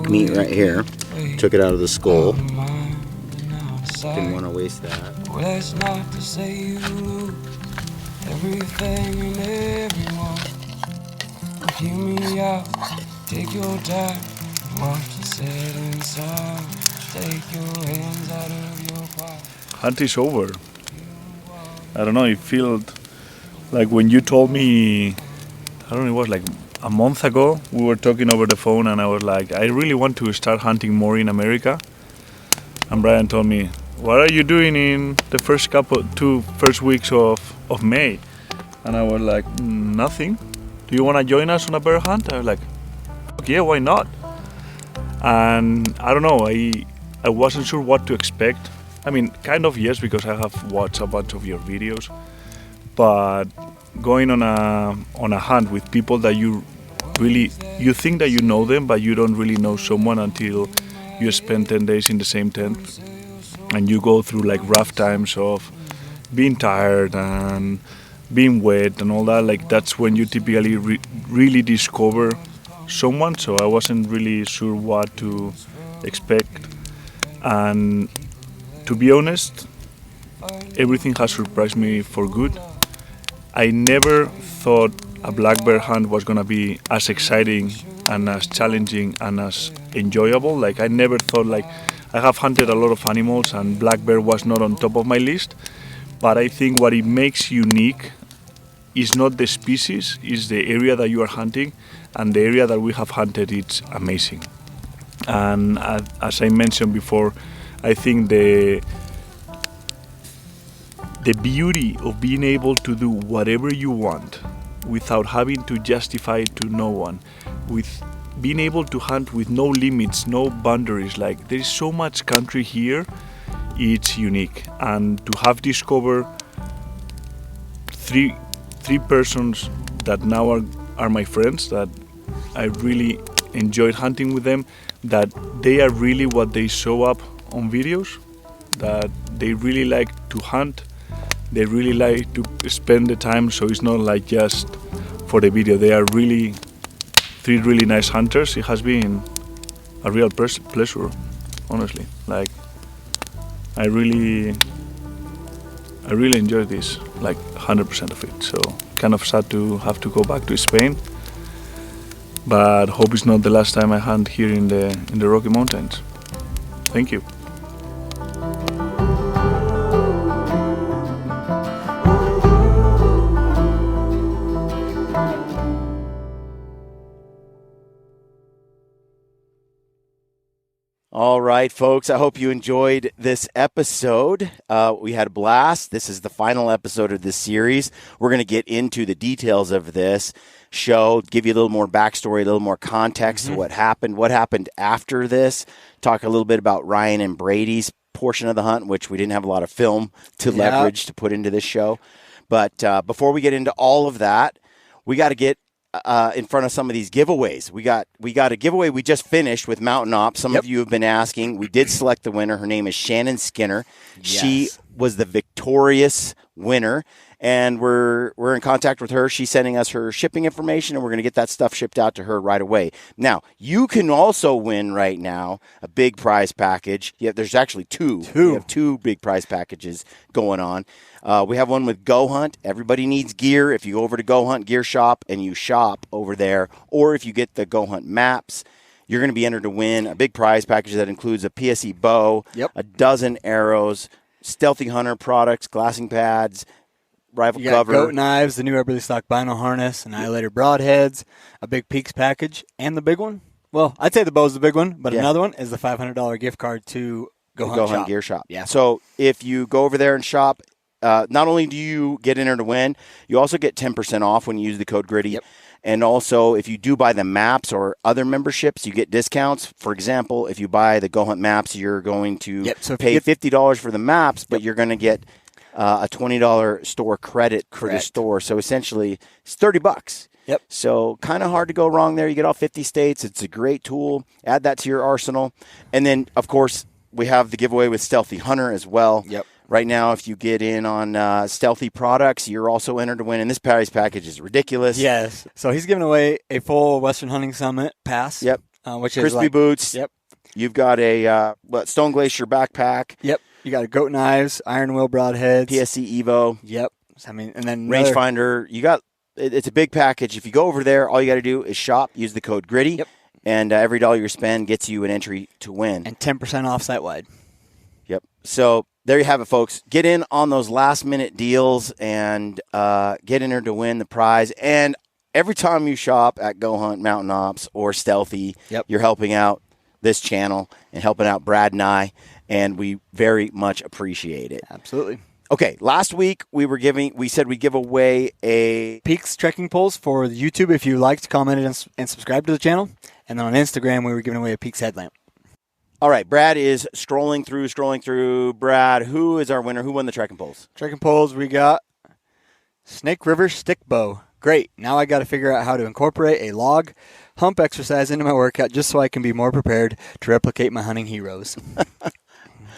meat right here. Took it out of the skull. Didn't want to waste that. Well, that's not to say you lose everything and everyone. Hear me out, take your time, watch the setting sun. Take your hands out of your pocket. Hunt is over. I don't know, it felt like when you told me, I don't know, it was like a month ago, we were talking over the phone and I was like, I really want to start hunting more in America. And Brian told me, what are you doing in the first first weeks of May? And I was like, nothing. Do you want to join us on a bear hunt? I was like, yeah, why not? And I don't know, I wasn't sure what to expect. I mean, kind of yes, because I have watched a bunch of your videos. But going on a hunt with people that you think that you know them, but you don't really know someone until you spend 10 days in the same tent. And you go through like rough times of being tired and being wet and all that. Like that's when you typically really discover someone. So I wasn't really sure what to expect. And to be honest, everything has surprised me for good. I never thought a black bear hunt was gonna be as exciting and as challenging and as enjoyable. Like I never thought, like I have hunted a lot of animals and black bear was not on top of my list. But I think what it makes unique is not the species, is the area that you are hunting, and the area that we have hunted, it's amazing. And as I mentioned before, I think the beauty of being able to do whatever you want without having to justify it to no one, with being able to hunt with no limits, no boundaries, like there is so much country here, it's unique. And to have discovered three persons that now are my friends, that I really enjoyed hunting with them, that they are really what they show up on videos, that they really like to hunt, they really like to spend the time, so it's not like just for the video. They are really three really nice hunters. It has been a real pleasure, honestly. Like I really enjoyed this, like 100% of it. So kind of sad to have to go back to Spain, but hope it's not the last time I hunt here in the Rocky Mountains. Thank you. All right, folks, I hope you enjoyed this episode. We had a blast. This is the final episode of this series. We're going to get into the details of this show, give you a little more backstory, a little more context to what happened after this, talk a little bit about Ryan and Brady's portion of the hunt, which we didn't have a lot of film to leverage to put into this show. But before we get into all of that, we got to get in front of some of these giveaways. We got a giveaway we just finished with Mountain Op. Some of you have been asking. We did select the winner. Her name is Shannon Skinner. Yes. She was the victorious winner. and we're in contact with her. She's sending us her shipping information, and we're going to get that stuff shipped out to her right away. Now, you can also win right now a big prize package. Yeah, there's actually two. We have two big prize packages going on. We have one with Go Hunt. Everybody needs gear. If you go over to Go Hunt Gear Shop and you shop over there, or if you get the Go Hunt maps, you're going to be entered to win a big prize package that includes a PSE bow, a dozen arrows, Stealthy Hunter products, glassing pads, rifle you cover. got goat knives, the new Everly Stock vinyl harness, Annihilator broadheads, a big Peaks package, and the big one. Well, I'd say the bow's the big one, but another one is the $500 gift card to Go Hunt Gear Shop. Yeah. So if you go over there and shop, not only do you get entered to win, you also get 10% off when you use the code GRIDDY. Yep. And also, if you do buy the maps or other memberships, you get discounts. For example, if you buy the Go Hunt maps, you're going to pay $50 for the maps, but you're going to get a $20 store credit for the store. So essentially, it's $30. Yep. So kind of hard to go wrong there. You get all 50 states. It's a great tool. Add that to your arsenal. And then, of course, we have the giveaway with Stealthy Hunter as well. Yep. Right now, if you get in on Stealthy products, you're also entered to win. And this prize package is ridiculous. Yes. So he's giving away a full Western Hunting Summit pass. Yep. Which is crispy boots. Yep. You've got a Stone Glacier backpack. Yep. You got a goat knives, iron wheel broadheads. PSC Evo. Yep. I mean, and then rangefinder. You got it's a big package. If you go over there, all you got to do is shop. Use the code GRIDDY. Yep. And every dollar you spend gets you an entry to win. And 10% off site-wide. Yep. So there you have it, folks. Get in on those last-minute deals and get entered to win the prize. And every time you shop at Go Hunt, Mountain Ops, or Stealthy, you're helping out this channel and helping out Brad and I, and we very much appreciate it. Absolutely. Okay, last week we said we'd give away a Peaks trekking poles for YouTube if you liked, commented, and subscribed to the channel. And then on Instagram, we were giving away a Peaks headlamp. All right, Brad is scrolling through. Brad, who is our winner? Who won the trekking poles? Trekking poles, we got Snake River Stick Bow. Great. Now I got to figure out how to incorporate a log hump exercise into my workout just so I can be more prepared to replicate my hunting heroes.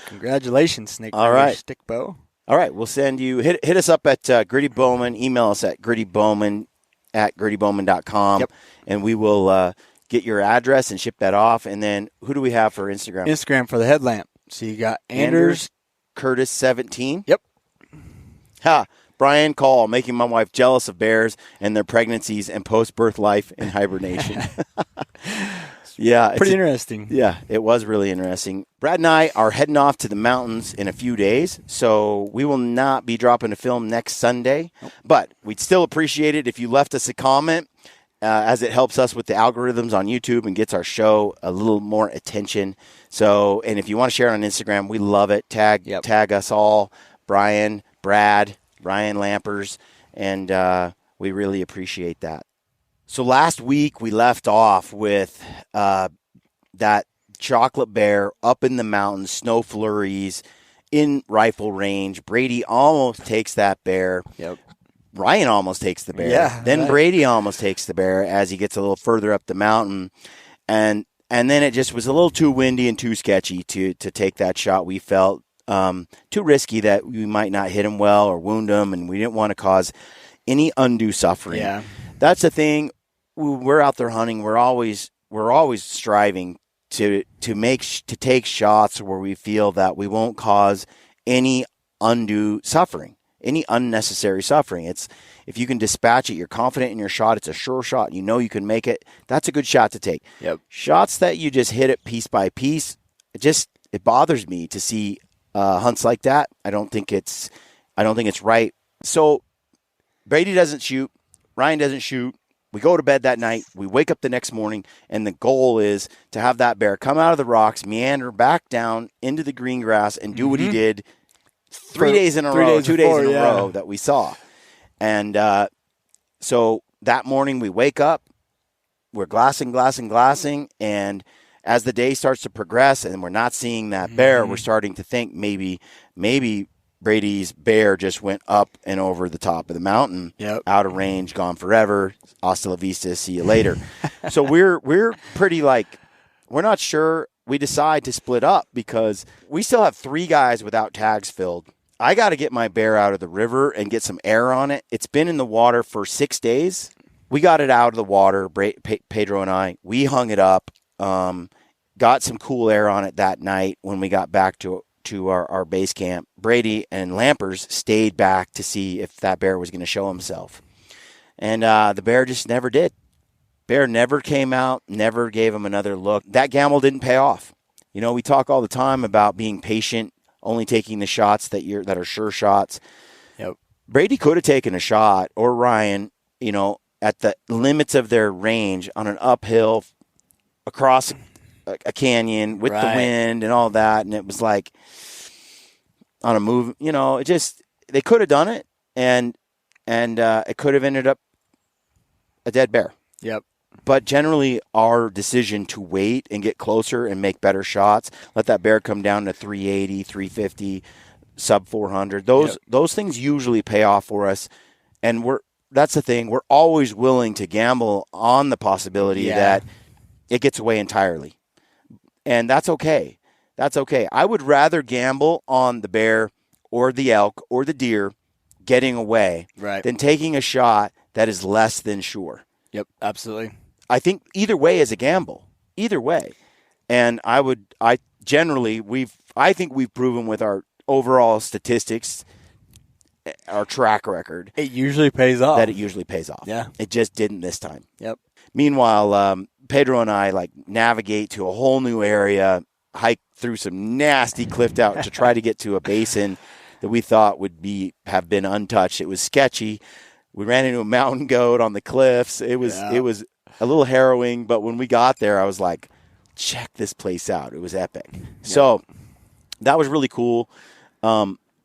Congratulations, Snake River Stick Bow. All right, we'll send you, hit us up at Gritty Bowman, email us at grittybowman@grittybowman.com, and we will get your address and ship that off. And then who do we have for Instagram? Instagram for the headlamp. So you got Anders Curtis 17. Yep. Brian Call, making my wife jealous of bears and their pregnancies and post-birth life in hibernation. Yeah. Pretty interesting. Yeah, it was really interesting. Brad and I are heading off to the mountains in a few days, so we will not be dropping a film next Sunday. But we'd still appreciate it if you left us a comment, as it helps us with the algorithms on YouTube and gets our show a little more attention. So, and if you want to share it on Instagram, we love it. Tag us all, Brian, Brad, Ryan Lampers, and we really appreciate that. So last week we left off with that chocolate bear up in the mountains, snow flurries, in rifle range. Brady almost takes that bear. Yep. Ryan almost takes the bear. Yeah, then Brady almost takes the bear as he gets a little further up the mountain. And then it just was a little too windy and too sketchy to take that shot. We felt too risky that we might not hit him well or wound him, and we didn't want to cause any undue suffering. Yeah. That's the thing. We're out there hunting. We're always striving to take shots where we feel that we won't cause any undue suffering, any unnecessary suffering. It's if you can dispatch it, you're confident in your shot. It's a sure shot. You know you can make it. That's a good shot to take. Yep. Shots that you just hit it piece by piece. It bothers me to see hunts like that. I don't think it's right. So Brady doesn't shoot. Ryan doesn't shoot. We go to bed that night. We wake up the next morning, and the goal is to have that bear come out of the rocks, meander back down into the green grass, and do what he did 3 days in a row, 2 days in a row that we saw. And so that morning we wake up, we're glassing, and as the day starts to progress and we're not seeing that bear, we're starting to think maybe Brady's bear just went up and over the top of the mountain, out of range, gone forever. Hasta la vista, see you later. So we're pretty we're not sure. We decide to split up because we still have 3 guys without tags filled I got to get my bear out of the river and get some air on it. It's been in the water for 6 days. We got it out of the water, Pedro and I. We hung it up, got some cool air on it that night when we got back to our base camp. Brady and Lampers stayed back to see if that bear was going to show himself. And the bear just never did. Bear never came out, never gave him another look. That gamble didn't pay off. You know, we talk all the time about being patient, only taking the shots that are sure shots. Yep. Brady could have taken a shot, or Ryan, you know, at the limits of their range on an uphill across a canyon with the wind and all that, and it was like on a move, you know, they could have done it, and it could have ended up a dead bear. Yep. But generally, our decision to wait and get closer and make better shots, let that bear come down to 380, 350, sub 400, those things usually pay off for us, and that's the thing, we're always willing to gamble on the possibility that it gets away entirely. And that's okay. That's okay. I would rather gamble on the bear or the elk or the deer getting away than taking a shot that is less than sure. Yep, absolutely. I think either way is a gamble. Either way. And I think we've proven with our overall statistics, our track record, it usually pays off. That it usually pays off. Yeah. It just didn't this time. Yep. Meanwhile, Pedro and I navigate to a whole new area, hike through some nasty cliff out to try to get to a basin that we thought would have been untouched. It was sketchy. We ran into a mountain goat on the cliffs. It was a little harrowing, but when we got there, I was like, check this place out. It was epic. Yep. So that was really cool.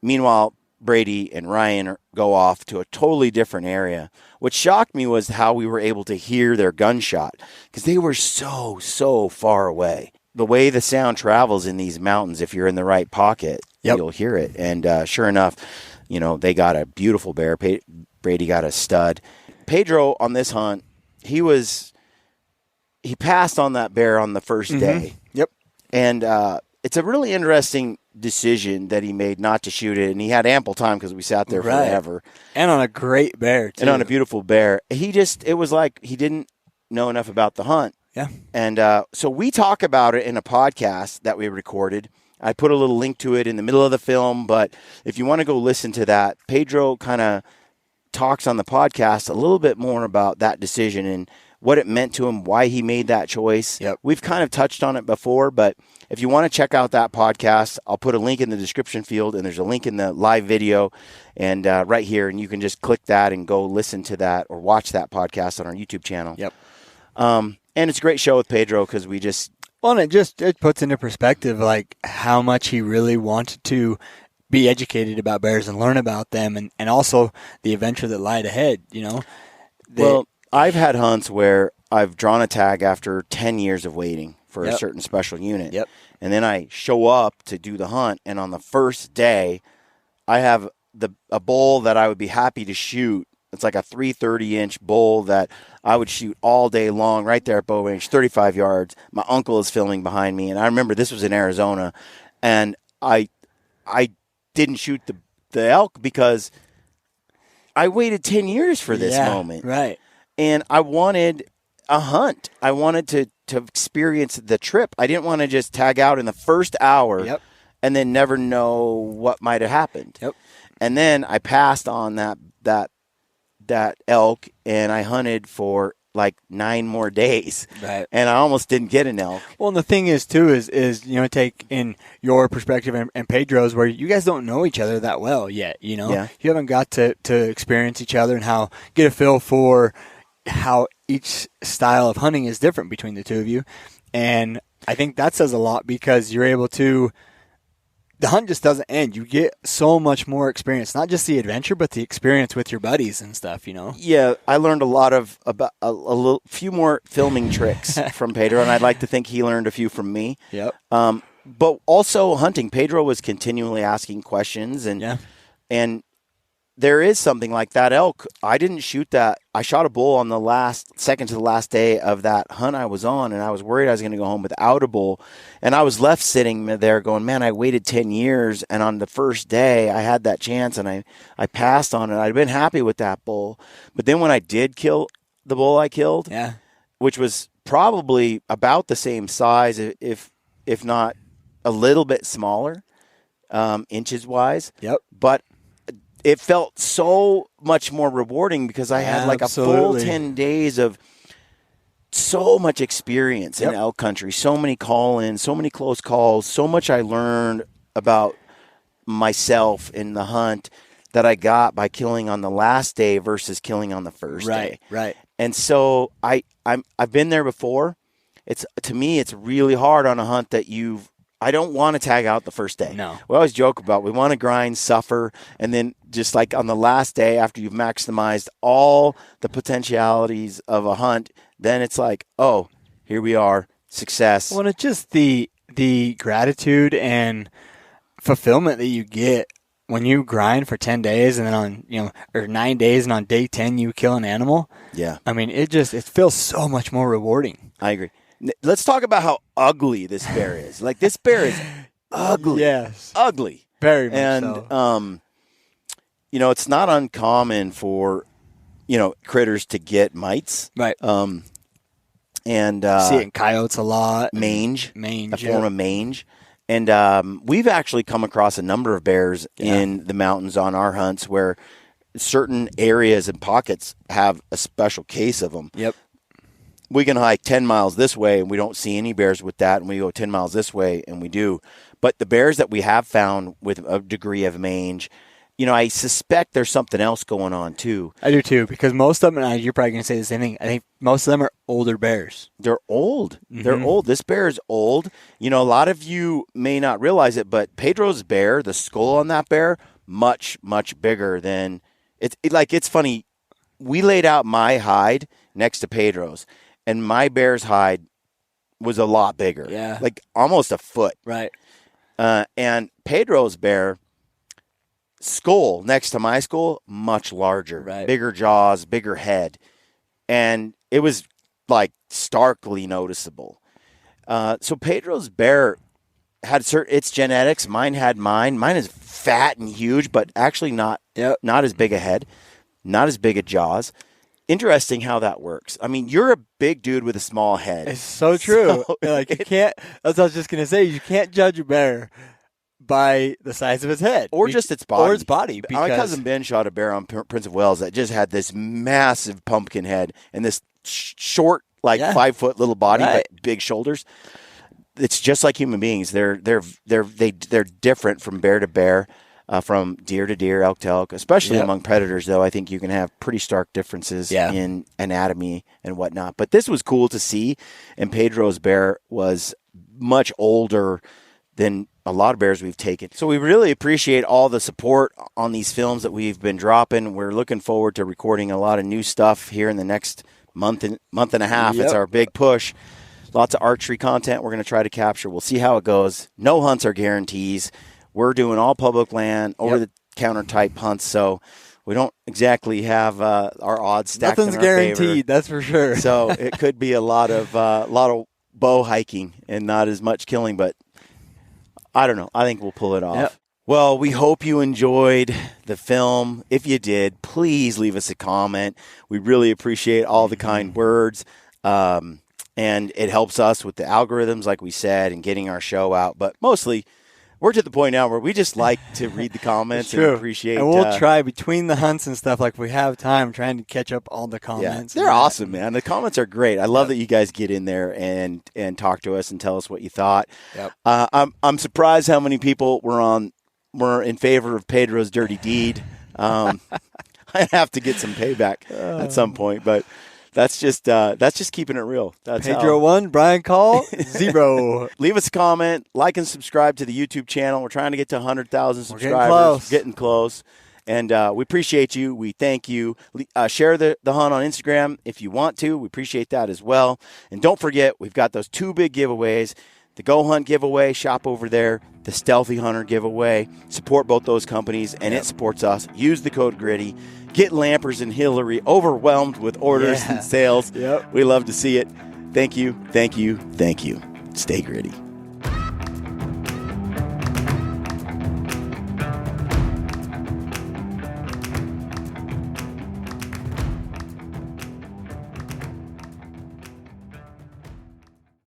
Meanwhile, Brady and Ryan go off to a totally different area. What shocked me was how we were able to hear their gunshot, because they were so far away. The way the sound travels in these mountains, if you're in the right pocket, you'll hear it. And sure enough, you know, they got a beautiful bear. Brady got a stud. Pedro on this hunt, he passed on that bear on the first day. Yep. And it's a really interesting decision that he made not to shoot it, and he had ample time because we sat there forever. And on a great bear, too. And on a beautiful bear. It was like he didn't know enough about the hunt. Yeah. And so we talk about it in a podcast that we recorded. I put a little link to it in the middle of the film, but if you want to go listen to that, Pedro kind of talks on the podcast a little bit more about that decision and what it meant to him, why he made that choice. Yep. We've kind of touched on it before, but if you want to check out that podcast, I'll put a link in the description field, and there's a link in the live video and right here, and you can just click that and go listen to that or watch that podcast on our YouTube channel. Yep. And it's a great show with Pedro because we just... Well, and it puts into perspective like how much he really wanted to be educated about bears and learn about them, and also the adventure that lied ahead, you know? Well, I've had hunts where I've drawn a tag after 10 years of waiting for a certain special unit. Yep. And then I show up to do the hunt, and on the first day, I have a bull that I would be happy to shoot. It's like a 330-inch bull that I would shoot all day long right there at bow range, 35 yards. My uncle is filming behind me, and I remember this was in Arizona, and I didn't shoot the elk because I waited 10 years for this moment. Right. And I wanted a hunt. I wanted to experience the trip. I didn't want to just tag out in the first hour and then never know what might have happened. Yep. And then I passed on that elk, and I hunted for like 9 more days. Right. And I almost didn't get an elk. Well, and the thing is, too, is you know, take in your perspective and Pedro's, where you guys don't know each other that well yet, you know? Yeah. You haven't got to experience each other and get a feel for how each style of hunting is different between the two of you. And I think that says a lot because you're able to... The hunt just doesn't end. You get so much more experience, not just the adventure, but the experience with your buddies and stuff, you know? Yeah, I learned a lot about a few more filming tricks from Pedro, and I'd like to think he learned a few from me. Yep. But also hunting. Pedro was continually asking questions, and there is something like that elk. I didn't shoot that. I shot a bull on the second to the last day of that hunt I was on, and I was worried I was going to go home without a bull. And I was left sitting there going, man, I waited 10 years, and on the first day I had that chance, and I passed on it. I'd been happy with that bull. But then when I did kill the bull I killed, which was probably about the same size, if not a little bit smaller, inches-wise. Yep. But it felt so much more rewarding because I had like a full 10 days of so much experience in elk country, so many call-ins, so many close calls, so much I learned about myself in the hunt that I got by killing on the last day versus killing on the first day. Right. And so I've been there before. To me, it's really hard on a hunt that I don't want to tag out the first day. No. We always joke about we want to grind, suffer, and then just like on the last day after you've maximized all the potentialities of a hunt, then it's like, oh, here we are, success. Well, it's just the gratitude and fulfillment that you get when you grind for 10 days and then or 9 days and on day 10 you kill an animal. Yeah. I mean, it feels so much more rewarding. I agree. Let's talk about how ugly this bear is. Like, this bear is ugly. Yes. Ugly. Very much so. It's not uncommon for, critters to get mites. Right. And see it in coyotes a lot. Mange. A form of mange. And we've actually come across a number of bears in the mountains on our hunts where certain areas and pockets have a special case of them. Yep. We can hike 10 miles this way and we don't see any bears with that, and we go 10 miles this way and we do. But the bears that we have found with a degree of mange, I suspect there's something else going on too. I do too, because most of them, and you're probably going to say the same thing, I think most of them are older bears. They're old. Mm-hmm. They're old. This bear is old. A lot of you may not realize it, but Pedro's bear, the skull on that bear, much, much bigger than it's funny. We laid out my hide next to Pedro's, and my bear's hide was a lot bigger. Yeah. Like almost a foot. Right. And Pedro's bear skull next to my skull, much larger. Right. Bigger jaws, bigger head. And it was like starkly noticeable. So Pedro's bear had its genetics. Mine had mine. Mine is fat and huge, but actually not as big a head, not as big a jaws. Interesting how that works. I mean, you're a big dude with a small head. It's so true. You can't. That's what I was just gonna say. You can't judge a bear by the size of its head, or just its body. Or its body. My cousin Ben shot a bear on Prince of Wales that just had this massive pumpkin head and this short, 5 foot little body, but big shoulders. It's just like human beings. They're different from bear to bear. From deer to deer, elk to elk, especially among predators, though. I think you can have pretty stark differences in anatomy and whatnot. But this was cool to see, and Pedro's bear was much older than a lot of bears we've taken. So we really appreciate all the support on these films that we've been dropping. We're looking forward to recording a lot of new stuff here in the next month and a half. It's our big push. Lots of archery content we're going to try to capture. We'll see how it goes. No hunts are guarantees. We're doing all public land, over-the-counter type hunts, so we don't exactly have our odds stacked in our favor. Nothing's guaranteed, that's for sure. So it could be a lot of bow hiking and not as much killing, but I don't know. I think we'll pull it off. Yep. Well, we hope you enjoyed the film. If you did, please leave us a comment. We really appreciate all the kind words, and it helps us with the algorithms, like we said, and getting our show out, but mostly we're to the point now where we just like to read the comments and appreciate. And we'll try between the hunts and stuff, like we have time, trying to catch up all the comments. Yeah, they're awesome, man. The comments are great. I love that you guys get in there and talk to us and tell us what you thought. Yep. I'm surprised how many people were in favor of Pedro's dirty deed. I have to get some payback at some point, but. That's just keeping it real. That's Pedro 1, Brian Call 0. Leave us a comment, like and subscribe to the YouTube channel. We're trying to get to 100,000 subscribers. Getting close. And we appreciate you. We thank you. Share the hunt on Instagram if you want to. We appreciate that as well. And don't forget, we've got those 2 big giveaways. The Go Hunt giveaway, shop over there. The Stealthy Hunter giveaway. Support both those companies, and it supports us. Use the code GRITTY. Get Lampers and Hillary overwhelmed with orders and sales. Yep. We love to see it. Thank you, thank you, thank you. Stay gritty.